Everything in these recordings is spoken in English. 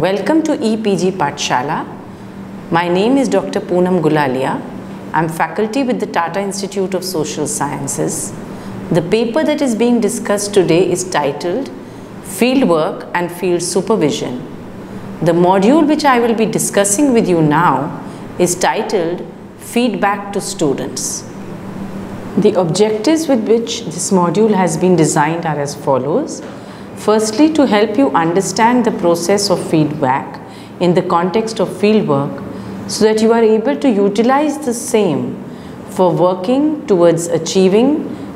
Welcome to EPG Pathshala. My name is Dr. Poonam Gulalia. I am faculty with the Tata Institute of Social Sciences. The paper that is being discussed today is titled Fieldwork and Field Supervision. The module which I will be discussing with you now is titled Feedback to Students. The objectives with which this module has been designed are as follows. Firstly, to help you understand the process of feedback in the context of fieldwork so that you are able to utilize the same for working towards achieving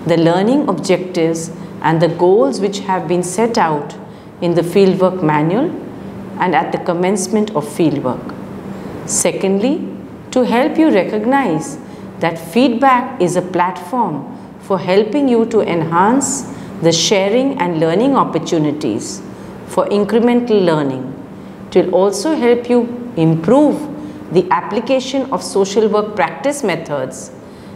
the learning objectives and the goals which have been set out in the fieldwork manual and at the commencement of fieldwork. Secondly, to help you recognize that feedback is a platform for helping you to enhance the sharing and learning opportunities for incremental learning. It will also help you improve the application of social work practice methods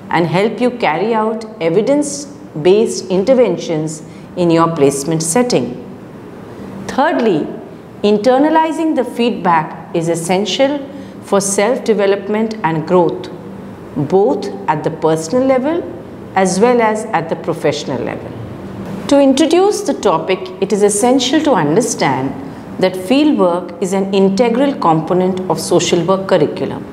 and help you carry out evidence-based interventions in your placement setting. Thirdly, internalizing the feedback is essential for self-development and growth, both at the personal level as well as at the professional level. To introduce the topic, it is essential to understand that fieldwork is an integral component of social work curriculum.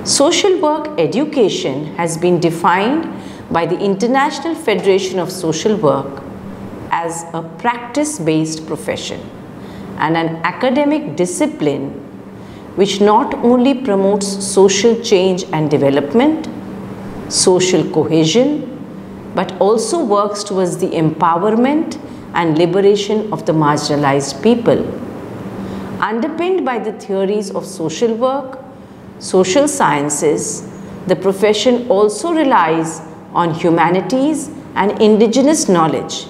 Social work education has been defined by the International Federation of Social Work as a practice-based profession and an academic discipline which not only promotes social change and development, social cohesion, but also works towards the empowerment and liberation of the marginalized people. Underpinned by the theories of social work, social sciences, the profession also relies on humanities and indigenous knowledge,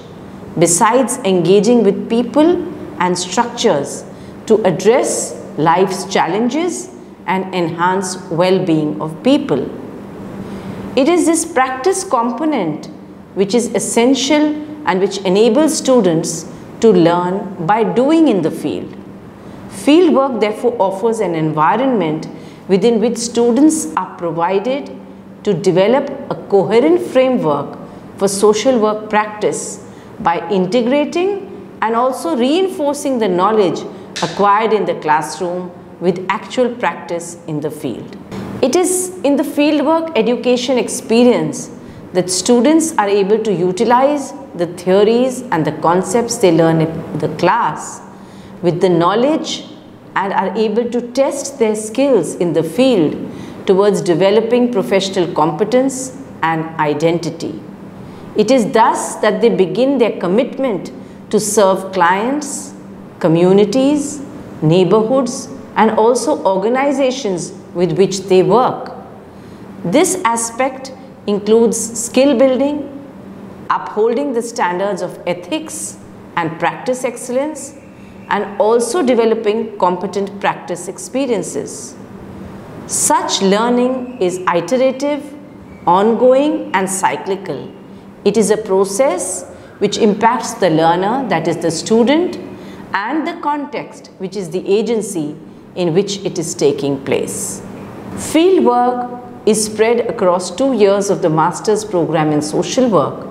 besides engaging with people and structures to address life's challenges and enhance well-being of people. It is this practice component which is essential and which enables students to learn by doing in the field. Fieldwork therefore offers an environment within which students are provided to develop a coherent framework for social work practice by integrating and also reinforcing the knowledge acquired in the classroom with actual practice in the field. It is in the fieldwork education experience that students are able to utilize the theories and the concepts they learn in the class with the knowledge and are able to test their skills in the field towards developing professional competence and identity. It is thus that they begin their commitment to serve clients, communities, neighborhoods, and also organizations with which they work. This aspect includes skill building, upholding the standards of ethics and practice excellence, and also developing competent practice experiences. Such learning is iterative, ongoing, and cyclical. It is a process which impacts the learner, that is the student, and the context, which is the agency in which it is taking place. Fieldwork is spread across 2 years of the master's program in social work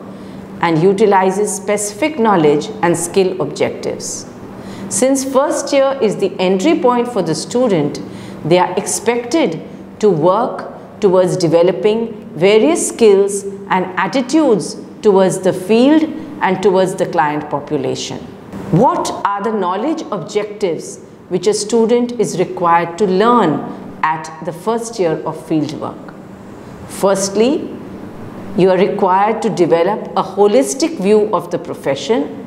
and utilizes specific knowledge and skill objectives. Since first year is the entry point for the student, they are expected to work towards developing various skills and attitudes towards the field and towards the client population. What are the knowledge objectives which a student is required to learn at the first year of fieldwork? Firstly, you are required to develop a holistic view of the profession.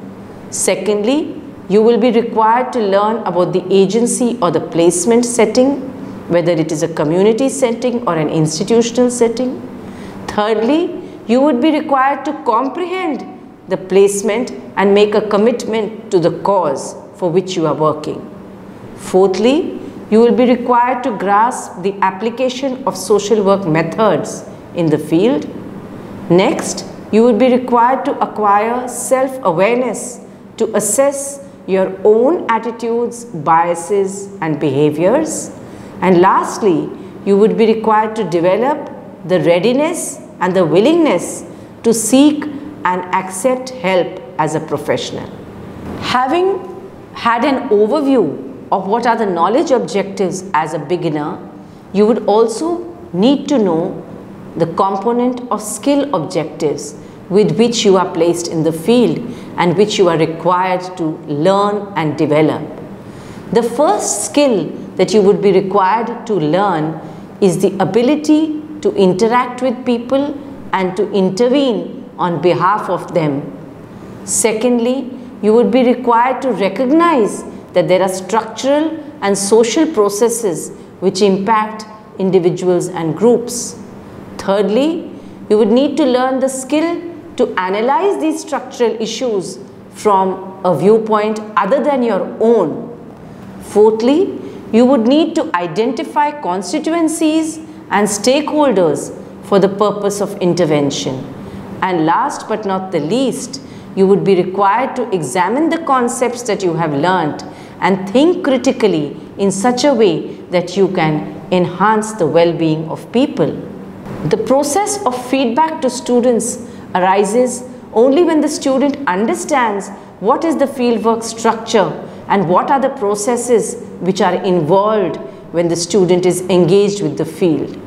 Secondly, you will be required to learn about the agency or the placement setting, whether it is a community setting or an institutional setting. Thirdly, you would be required to comprehend the placement and make a commitment to the cause for which you are working. Fourthly, you will be required to grasp the application of social work methods in the field. Next, you will be required to acquire self-awareness to assess your own attitudes, biases and behaviors. And lastly, you would be required to develop the readiness and the willingness to seek and accept help as a professional. Having had an overview of what are the knowledge objectives as a beginner, you would also need to know the component of skill objectives with which you are placed in the field and which you are required to learn and develop. The first skill that you would be required to learn is the ability to interact with people and to intervene on behalf of them. Secondly, you would be required to recognize that there are structural and social processes which impact individuals and groups. Thirdly, you would need to learn the skill to analyze these structural issues from a viewpoint other than your own. Fourthly, you would need to identify constituencies and stakeholders for the purpose of intervention. And last but not the least, you would be required to examine the concepts that you have learnt and think critically in such a way that you can enhance the well-being of people. The process of feedback to students arises only when the student understands what is the fieldwork structure and what are the processes which are involved when the student is engaged with the field.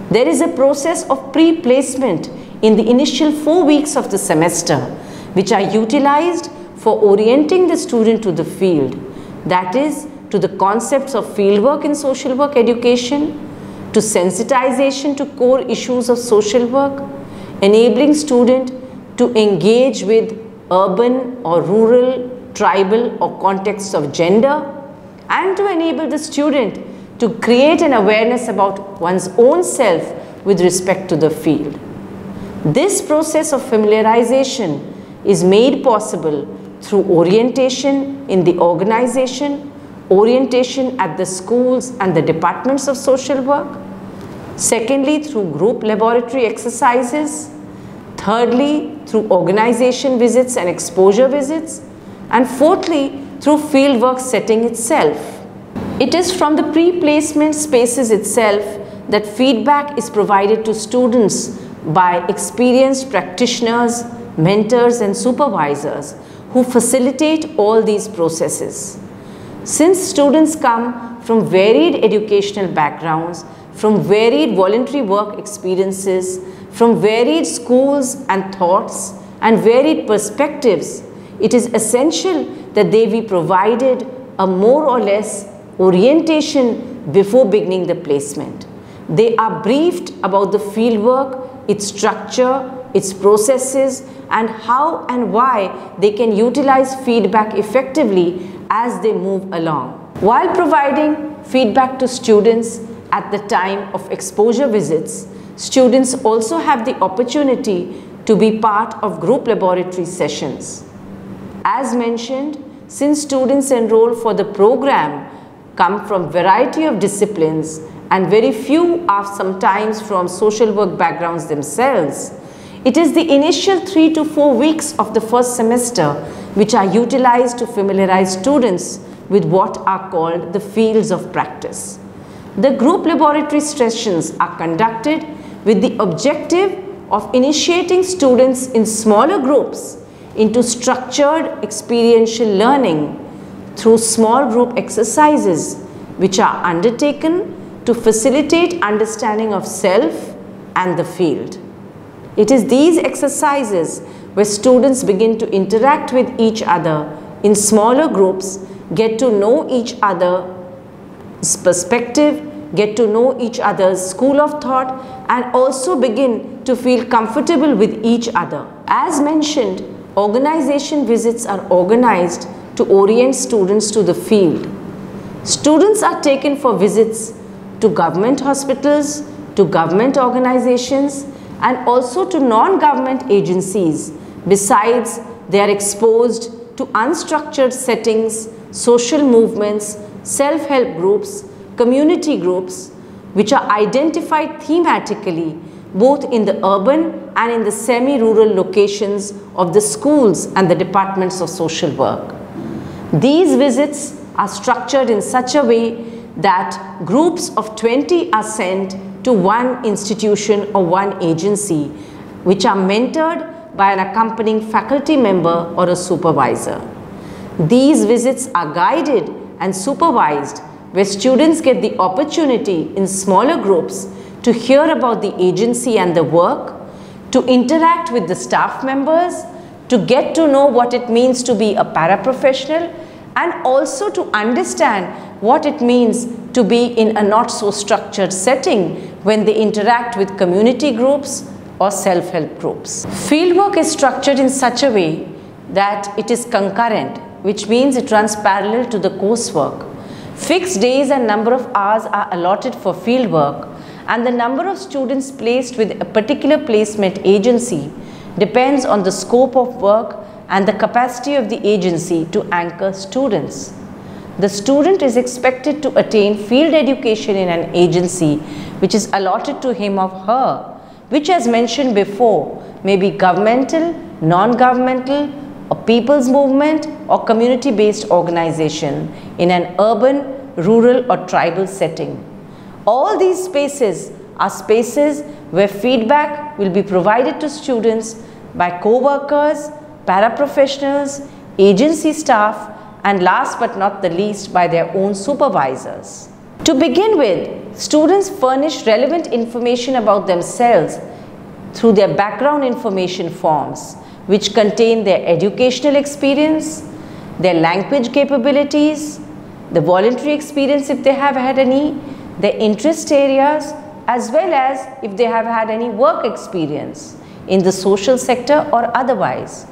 There is a process of pre-placement in the initial 4 weeks of the semester which are utilized for orienting the student to the field, that is, to the concepts of fieldwork in social work education, to sensitization to core issues of social work, enabling student to engage with urban or rural, tribal or contexts of gender, and to enable the student to create an awareness about one's own self with respect to the field. This process of familiarization is made possible through orientation in the organization, orientation at the schools and the departments of social work. Secondly, through group laboratory exercises. Thirdly, through organization visits and exposure visits. And fourthly, through fieldwork setting itself. It is from the pre-placement spaces itself that feedback is provided to students by experienced practitioners, mentors and supervisors who facilitate all these processes. Since students come from varied educational backgrounds, from varied voluntary work experiences, from varied schools and thoughts and varied perspectives, it is essential that they be provided a more or less orientation before beginning the placement. They are briefed about the fieldwork, its structure, its processes, and how and why they can utilize feedback effectively as they move along. While providing feedback to students at the time of exposure visits, students also have the opportunity to be part of group laboratory sessions. As mentioned, since students enroll for the program come from variety of disciplines and very few are sometimes from social work backgrounds themselves, it is the initial 3 to 4 weeks of the first semester which are utilized to familiarize students with what are called the fields of practice. The group laboratory sessions are conducted with the objective of initiating students in smaller groups into structured experiential learning through small group exercises which are undertaken to facilitate understanding of self and the field. It is these exercises where students begin to interact with each other in smaller groups, get to know each other's perspective, get to know each other's school of thought, and also begin to feel comfortable with each other. As mentioned, organization visits are organized to orient students to the field. Students are taken for visits to government hospitals, to government organizations, and also to non-government agencies. Besides, they are exposed to unstructured settings, social movements, self-help groups, community groups, which are identified thematically both in the urban and in the semi-rural locations of the schools and the departments of social work. These visits are structured in such a way that groups of 20 are sent to one institution or one agency, which are mentored by an accompanying faculty member or a supervisor. These visits are guided and supervised, where students get the opportunity in smaller groups to hear about the agency and the work, to interact with the staff members, to get to know what it means to be a paraprofessional, and also to understand what it means to be in a not so structured setting when they interact with community groups or self-help groups. Fieldwork is structured in such a way that it is concurrent, which means it runs parallel to the coursework. Fixed days and number of hours are allotted for fieldwork, and the number of students placed with a particular placement agency depends on the scope of work and the capacity of the agency to anchor students. The student is expected to attain field education in an agency which is allotted to him or her, which, as mentioned before, may be governmental, non-governmental, or people's movement or community-based organization in an urban, rural, or tribal setting. All these spaces are spaces where feedback will be provided to students by co-workers, paraprofessionals, agency staff, and last but not the least by their own supervisors. To begin with, students furnish relevant information about themselves through their background information forms, which contain their educational experience, their language capabilities, the voluntary experience if they have had any, their interest areas, as well as if they have had any work experience in the social sector or otherwise.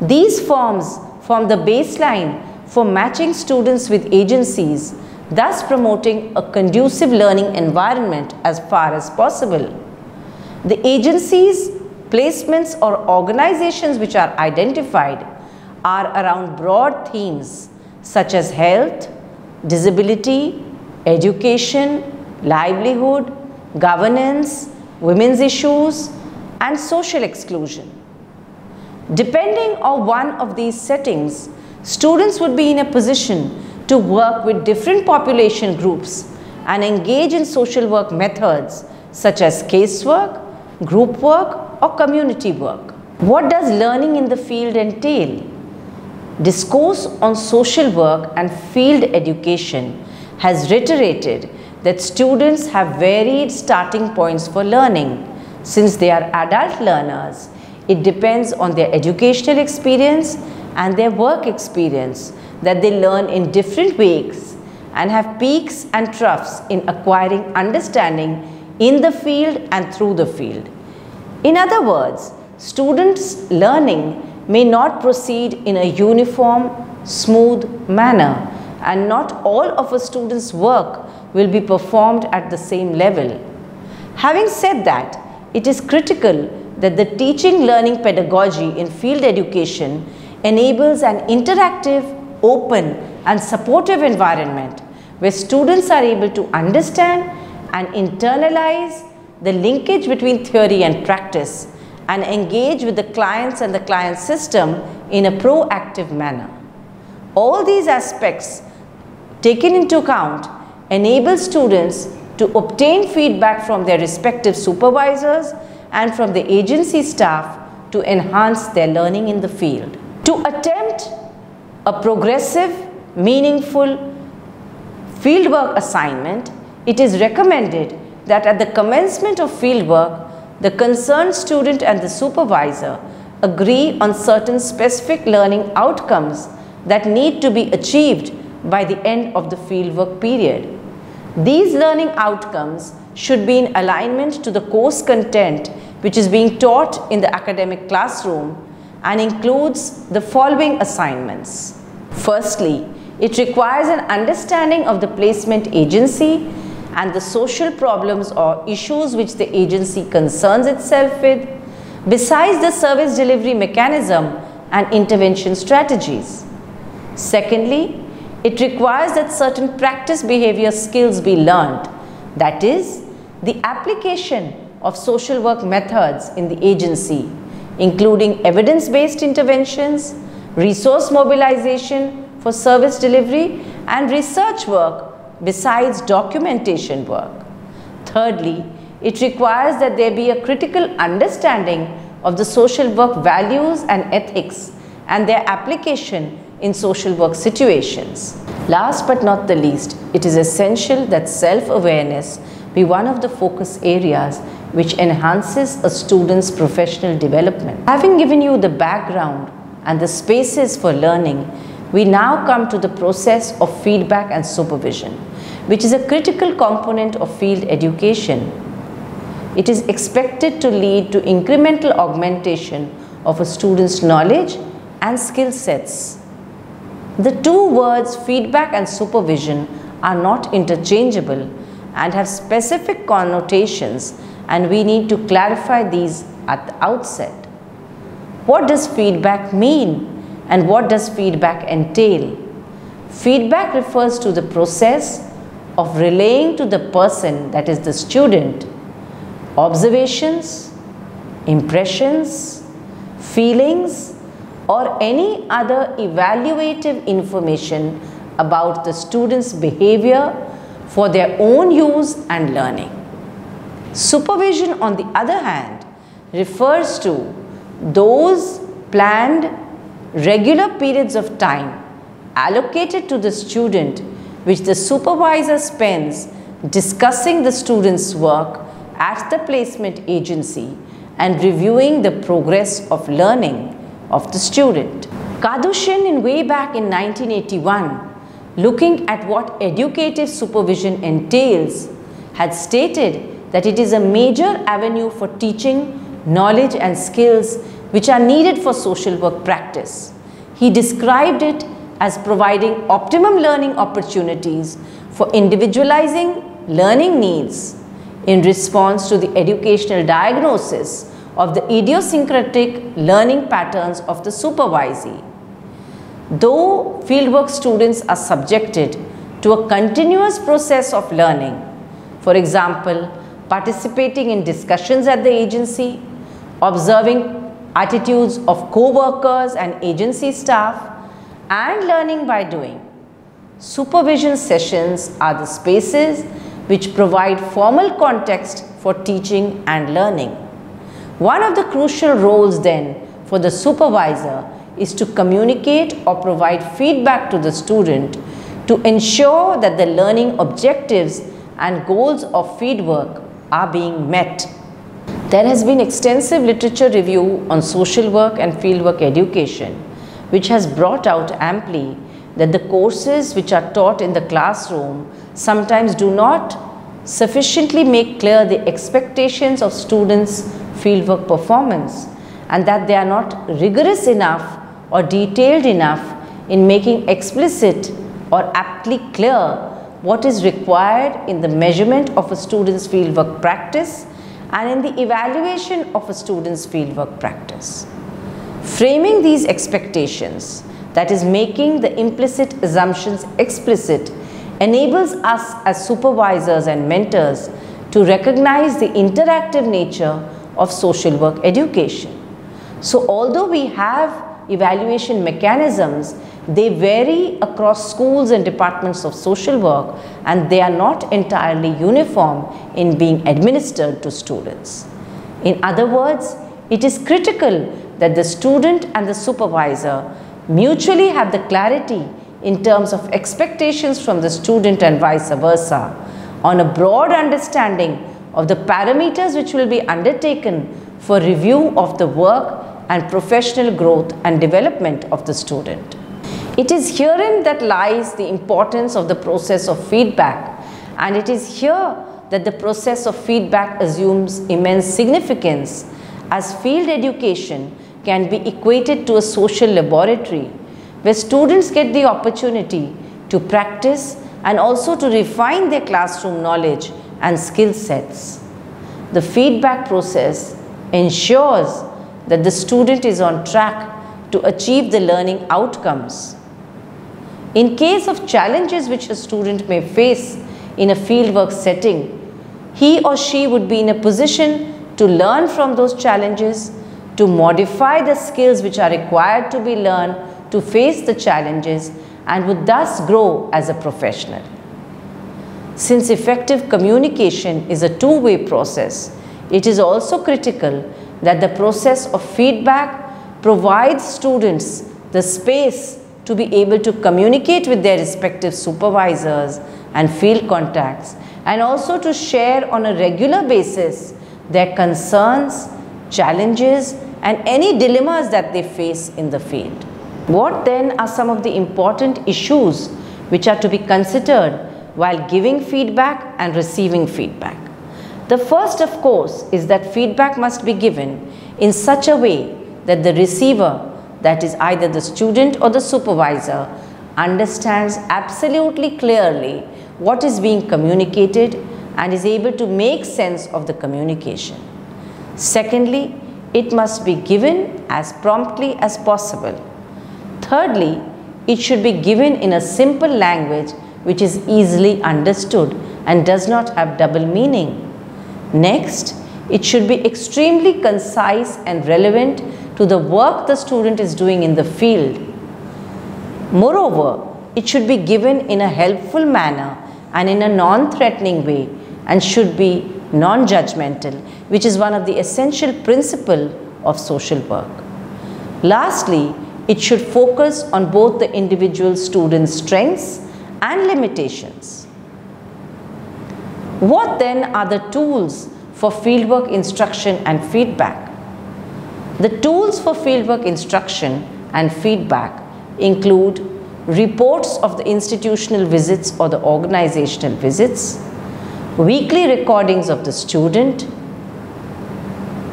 These forms form the baseline for matching students with agencies, thus promoting a conducive learning environment as far as possible. The agencies, placements, or organizations which are identified are around broad themes such as health, disability, education, livelihood, governance, women's issues, and social exclusion. Depending on one of these settings, students would be in a position to work with different population groups and engage in social work methods such as casework, group work, or community work. What does learning in the field entail? Discourse on social work and field education has reiterated that students have varied starting points for learning. Since they are adult learners, it depends on their educational experience and their work experience that they learn in different ways and have peaks and troughs in acquiring understanding in the field and through the field. In other words, students' learning may not proceed in a uniform, smooth manner, and not all of a student's work will be performed at the same level. Having said that, it is critical that the teaching-learning pedagogy in field education enables an interactive, open, and supportive environment where students are able to understand and internalize the linkage between theory and practice and engage with the clients and the client system in a proactive manner. All these aspects taken into account enable students to obtain feedback from their respective supervisors and from the agency staff to enhance their learning in the field. To attempt a progressive, meaningful fieldwork assignment, it is recommended that at the commencement of fieldwork, the concerned student and the supervisor agree on certain specific learning outcomes that need to be achieved by the end of the fieldwork period. These learning outcomes should be in alignment to the course content which is being taught in the academic classroom and includes the following assignments. Firstly, it requires an understanding of the placement agency and the social problems or issues which the agency concerns itself with, besides the service delivery mechanism and intervention strategies. Secondly, it requires that certain practice behavior skills be learned, that is, the application of social work methods in the agency, including evidence-based interventions, resource mobilization for service delivery and research work besides documentation work. Thirdly, it requires that there be a critical understanding of the social work values and ethics and their application in social work situations. Last but not the least, it is essential that self-awareness be one of the focus areas which enhances a student's professional development. Having given you the background and the spaces for learning, we now come to the process of feedback and supervision, which is a critical component of field education. It is expected to lead to incremental augmentation of a student's knowledge and skill sets. The two words feedback and supervision are not interchangeable and have specific connotations, and we need to clarify these at the outset. What does feedback mean and what does feedback entail? Feedback refers to the process of relaying to the person, that is the student, observations, impressions, feelings, or any other evaluative information about the student's behavior for their own use and learning. Supervision, on the other hand, refers to those planned regular periods of time allocated to the student which the supervisor spends discussing the student's work at the placement agency and reviewing the progress of learning of the student. Kadushin, in way back in 1981, looking at what educative supervision entails, had stated that it is a major avenue for teaching knowledge and skills which are needed for social work practice. He described it as providing optimum learning opportunities for individualizing learning needs in response to the educational diagnosis of the idiosyncratic learning patterns of the supervisee. Though fieldwork students are subjected to a continuous process of learning, for example, participating in discussions at the agency, observing attitudes of co-workers and agency staff, and learning by doing, supervision sessions are the spaces which provide formal context for teaching and learning. One of the crucial roles then for the supervisor is to communicate or provide feedback to the student to ensure that the learning objectives and goals of fieldwork are being met. There has been extensive literature review on social work and fieldwork education, which has brought out amply that the courses which are taught in the classroom sometimes do not sufficiently make clear the expectations of students' fieldwork performance, and that they are not rigorous enough or detailed enough in making explicit or aptly clear what is required in the measurement of a student's fieldwork practice and in the evaluation of a student's fieldwork practice. Framing these expectations, that is making the implicit assumptions explicit, enables us as supervisors and mentors to recognize the interactive nature of social work education. So although we have evaluation mechanisms, they vary across schools and departments of social work, and they are not entirely uniform in being administered to students. In other words, it is critical that the student and the supervisor mutually have the clarity in terms of expectations from the student and vice versa, on a broad understanding of the parameters which will be undertaken for review of the work and professional growth and development of the student. It is herein that lies the importance of the process of feedback, and it is here that the process of feedback assumes immense significance, as field education can be equated to a social laboratory where students get the opportunity to practice and also to refine their classroom knowledge and skill sets. The feedback process ensures that the student is on track to achieve the learning outcomes. In case of challenges which a student may face in a fieldwork setting, he or she would be in a position to learn from those challenges, to modify the skills which are required to be learned to face the challenges, and would thus grow as a professional. Since effective communication is a two-way process, it is also critical that the process of feedback provides students the space to be able to communicate with their respective supervisors and field contacts, and also to share on a regular basis their concerns, challenges, and any dilemmas that they face in the field. What then are some of the important issues which are to be considered while giving feedback and receiving feedback? The first, of course, is that feedback must be given in such a way that the receiver, that is either the student or the supervisor, understands absolutely clearly what is being communicated and is able to make sense of the communication. Secondly, it must be given as promptly as possible. Thirdly, it should be given in a simple language which is easily understood and does not have double meaning. Next, it should be extremely concise and relevant to the work the student is doing in the field. Moreover, it should be given in a helpful manner and in a non-threatening way, and should be non-judgmental, which is one of the essential principles of social work. Lastly, it should focus on both the individual student's strengths and limitations. What then are the tools for fieldwork instruction and feedback? The tools for fieldwork instruction and feedback include reports of the institutional visits or the organizational visits, weekly recordings of the student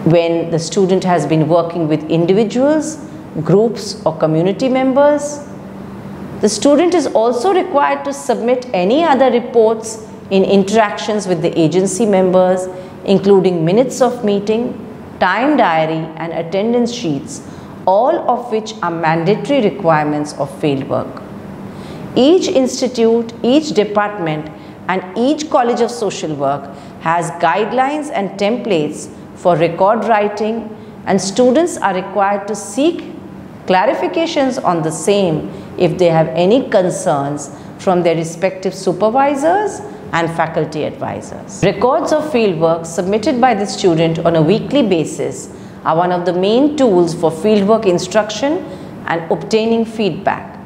when the student has been working with individuals, groups or community members. The student is also required to submit any other reports in interactions with the agency members, including minutes of meeting, time diary and attendance sheets, all of which are mandatory requirements of fieldwork. Each institute, each department and each college of social work has guidelines and templates for record writing, and students are required to seek clarifications on the same if they have any concerns from their respective supervisors and faculty advisors. Records of fieldwork submitted by the student on a weekly basis are one of the main tools for fieldwork instruction and obtaining feedback.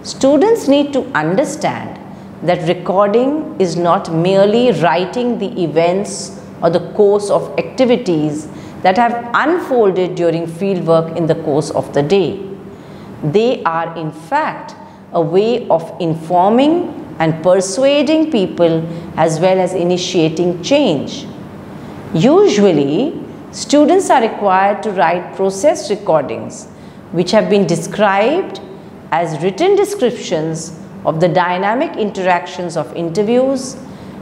Students need to understand that recording is not merely writing the events or the course of activities that have unfolded during fieldwork in the course of the day. They are in fact a way of informing and persuading people as well as initiating change. Usually, students are required to write process recordings which have been described as written descriptions of the dynamic interactions of interviews,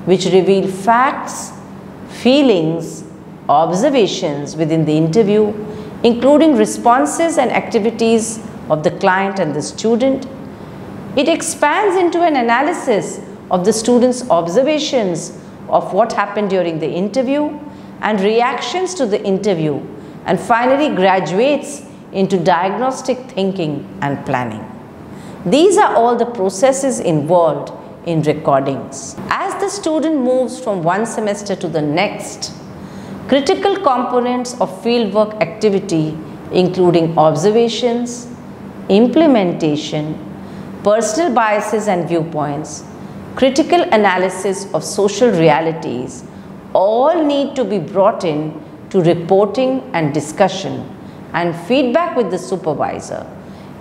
which reveal facts, feelings, observations within the interview, including responses and activities of the client and the student. It expands into an analysis of the student's observations of what happened during the interview and reactions to the interview, and finally graduates into diagnostic thinking and planning. These are all the processes involved in recordings. As the student moves from one semester to the next, critical components of fieldwork activity including observations, implementation, personal biases and viewpoints, critical analysis of social realities, all need to be brought in to reporting and discussion and feedback with the supervisor.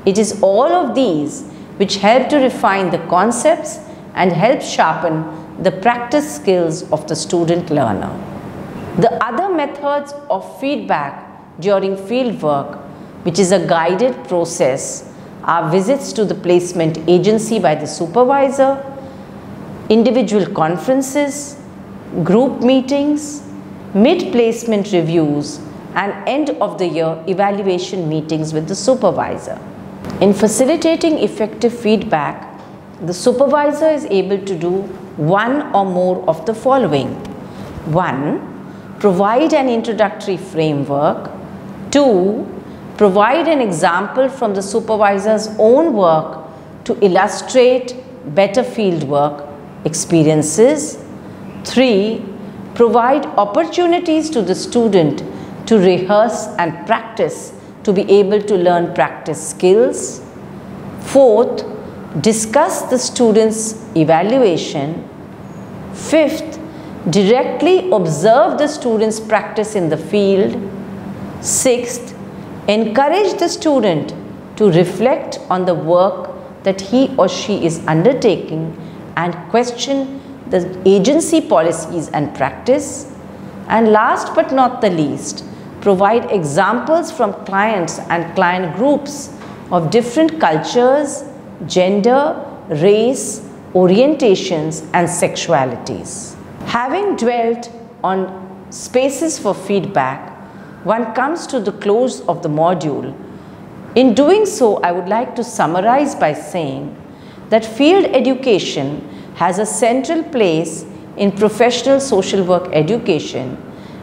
It is all of these which help to refine the concepts and help sharpen the practice skills of the student learner. The other methods of feedback during fieldwork, which is a guided process, are visits to the placement agency by the supervisor, individual conferences, group meetings, mid-placement reviews, and end of the year evaluation meetings with the supervisor. In facilitating effective feedback, the supervisor is able to do one or more of the following. 1. Provide an introductory framework. 2. Provide an example from the supervisor's own work to illustrate better fieldwork experiences. 3. Provide opportunities to the student to rehearse and practice to be able to learn practice skills. 4th, discuss the student's evaluation. 5th, directly observe the student's practice in the field. 6th, encourage the student to reflect on the work that he or she is undertaking and question the agency policies and practice. And last but not the least, provide examples from clients and client groups of different cultures, gender, race, orientations and sexualities. Having dwelt on spaces for feedback, one comes to the close of the module. In doing so, I would like to summarize by saying that field education has a central place in professional social work education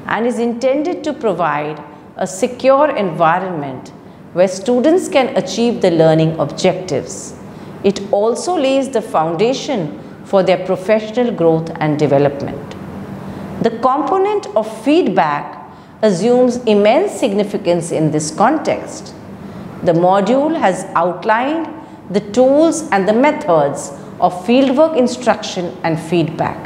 and is intended to provide a secure environment where students can achieve the learning objectives. It also lays the foundation for their professional growth and development. The component of feedback assumes immense significance in this context. The module has outlined the tools and the methods of fieldwork instruction and feedback.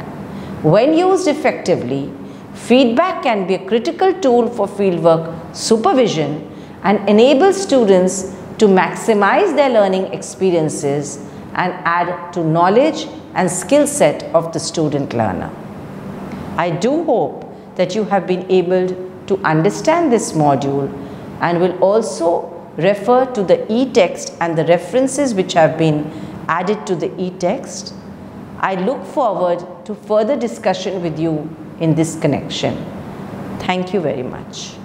When used effectively, feedback can be a critical tool for fieldwork supervision and enable students to maximize their learning experiences and add to knowledge and skill set of the student learner. I do hope that you have been able to understand this module and will also refer to the e-text and the references which have been added to the e-text. I look forward to further discussion with you in this connection. Thank you very much.